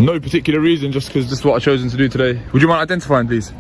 No particular reason, just because this is what I've chosen to do today. Would you mind identifying, please?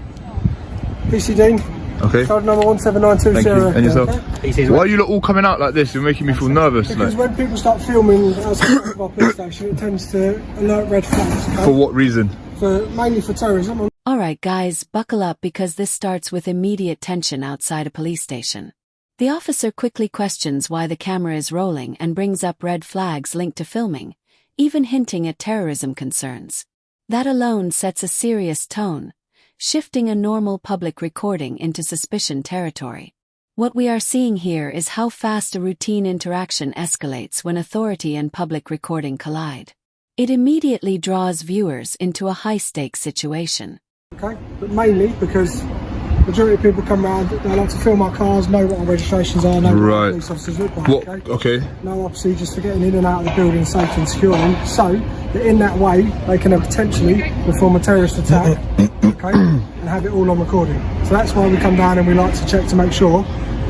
PC Dean. Okay. Code number 17920. Thank you. And yourself? Okay. Why are you lot all coming out like this? You're making me feel nervous. Because like. when people start filming outside of our police station, it tends to alert red flags. Okay? For what reason? Mainly for terrorism. Alright guys, buckle up because this starts with immediate tension outside a police station. The officer quickly questions why the camera is rolling and brings up red flags linked to filming, even hinting at terrorism concerns. That alone sets a serious tone, shifting a normal public recording into suspicion territory. What we are seeing here is how fast a routine interaction escalates when authority and public recording collide. It immediately draws viewers into a high-stakes situation. Okay, but mainly because the majority of people come around, they like to film our cars, know what our registrations are, know what our police officers look like. What? Okay. No procedures for getting in and out of the building safe and securely, so that in that way they can potentially perform a terrorist attack, okay, and have it all on recording. So that's why we come down and we like to check to make sure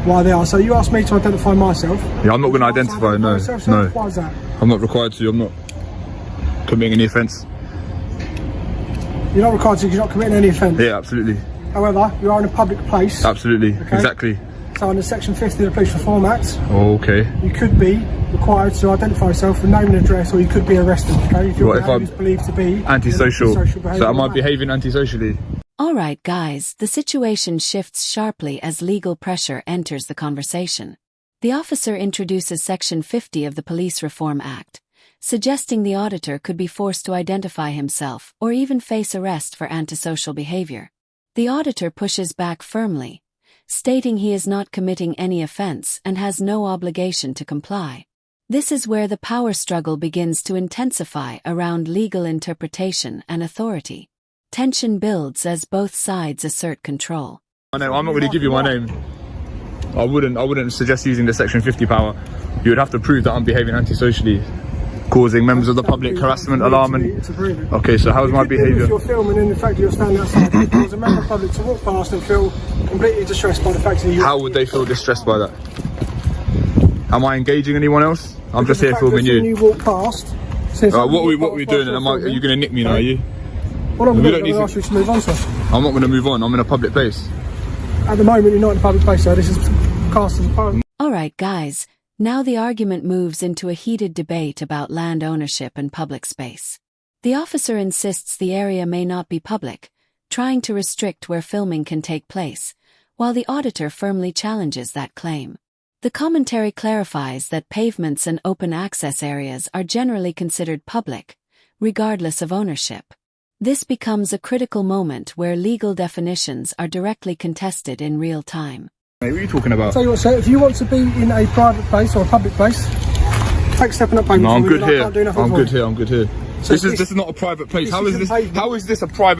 why they are. So you asked me to identify myself. Yeah, I'm not going to identify, no. No. Why is that? I'm not required to, I'm not committing any offence. You're not required to because you're not committing any offence? Yeah, absolutely. However, you are in a public place. Absolutely, okay? Exactly. So under section 50 of the Police Reform Act, okay, you could be required to identify yourself with name and address, or you could be arrested, okay? If your behaviour is believed to be antisocial. So am I behaving antisocially? Alright guys, the situation shifts sharply as legal pressure enters the conversation. The officer introduces section 50 of the Police Reform Act, suggesting the auditor could be forced to identify himself or even face arrest for antisocial behavior. The auditor pushes back firmly, stating he is not committing any offense and has no obligation to comply. This is where the power struggle begins to intensify around legal interpretation and authority. Tension builds as both sides assert control. I'm not going to give you my name. I wouldn't suggest using the section 50 power. You would have to prove that I'm behaving antisocially, causing members of the public harassment, alarm, and... Okay, so how's my behaviour? If you're filming and the fact that you're standing outside, if there was a member of the public to walk past and feel completely distressed by the fact that you... How would they feel distressed by that? Am I engaging anyone else? I'm just here filming you. You walk past... What are we doing? And are you going to nick me now, are you? Well, I'm going to ask you to move on, sir. I'm not going to move on, I'm in a public place. At the moment, you're not in a public place, sir. This is cast as a part. Alright guys, now the argument moves into a heated debate about land ownership and public space. The officer insists the area may not be public, trying to restrict where filming can take place, while the auditor firmly challenges that claim. The commentary clarifies that pavements and open access areas are generally considered public, regardless of ownership. This becomes a critical moment where legal definitions are directly contested in real time. Hey, what are you talking about? Tell you what, sir, if you want to be in a private place or a public place, take stepping up payment. No, I'm good here. I'm good here. So this is not a private place. How is this a private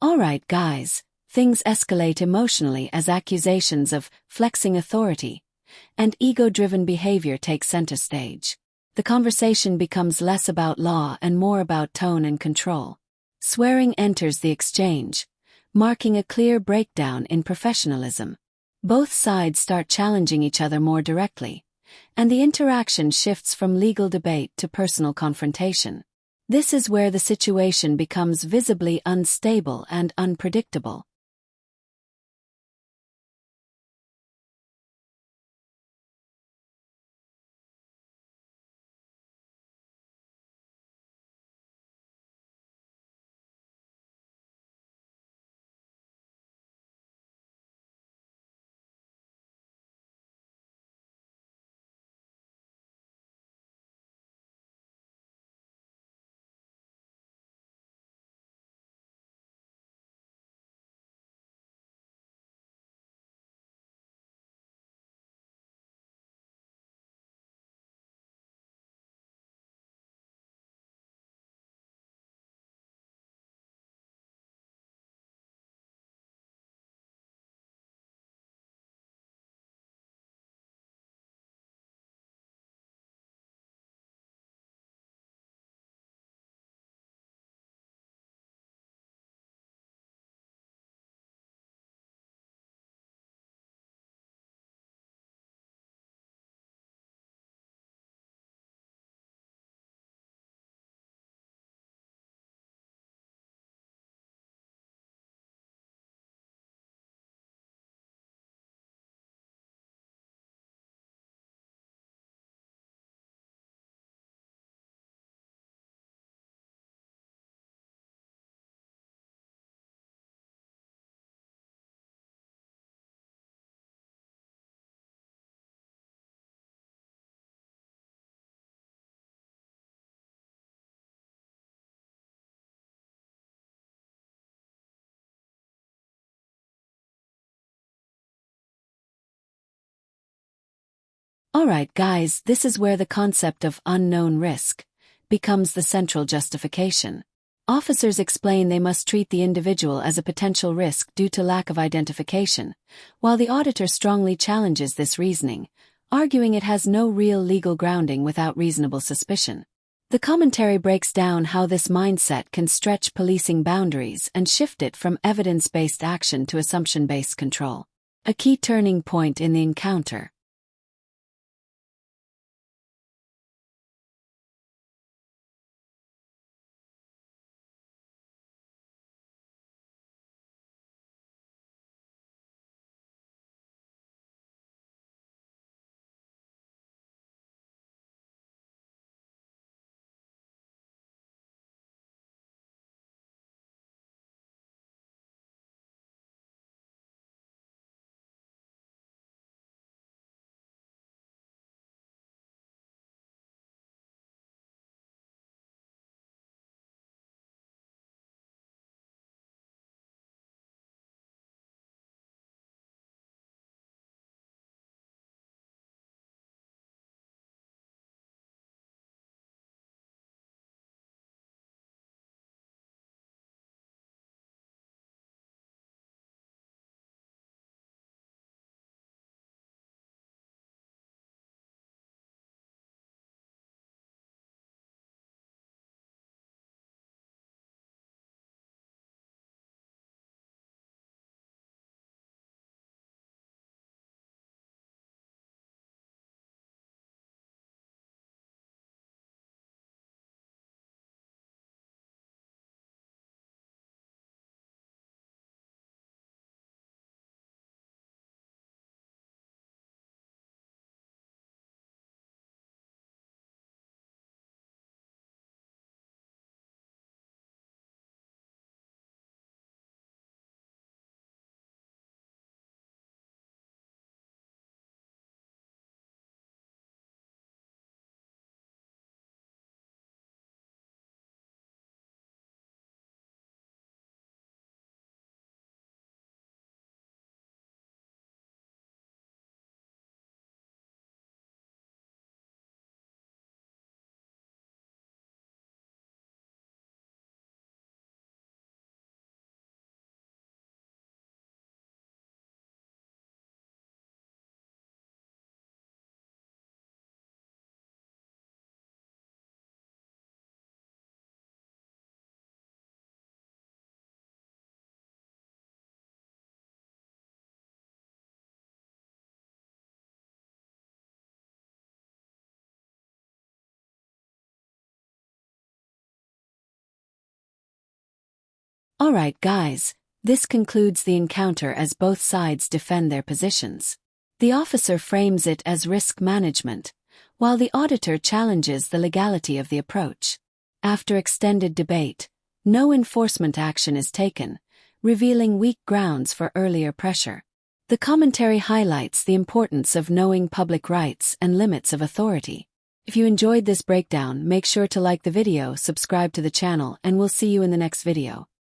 Alright guys, things escalate emotionally as accusations of flexing authority and ego-driven behavior take center stage. The conversation becomes less about law and more about tone and control. Swearing enters the exchange, marking a clear breakdown in professionalism. Both sides start challenging each other more directly, and the interaction shifts from legal debate to personal confrontation. This is where the situation becomes visibly unstable and unpredictable. Alright guys, this is where the concept of unknown risk becomes the central justification. Officers explain they must treat the individual as a potential risk due to lack of identification, while the auditor strongly challenges this reasoning, arguing it has no real legal grounding without reasonable suspicion. The commentary breaks down how this mindset can stretch policing boundaries and shift it from evidence-based action to assumption-based control. A key turning point in the encounter. Alright guys, this concludes the encounter as both sides defend their positions. The officer frames it as risk management, while the auditor challenges the legality of the approach. After extended debate, no enforcement action is taken, revealing weak grounds for earlier pressure. The commentary highlights the importance of knowing public rights and limits of authority. If you enjoyed this breakdown, make sure to like the video, subscribe to the channel, and we'll see you in the next video.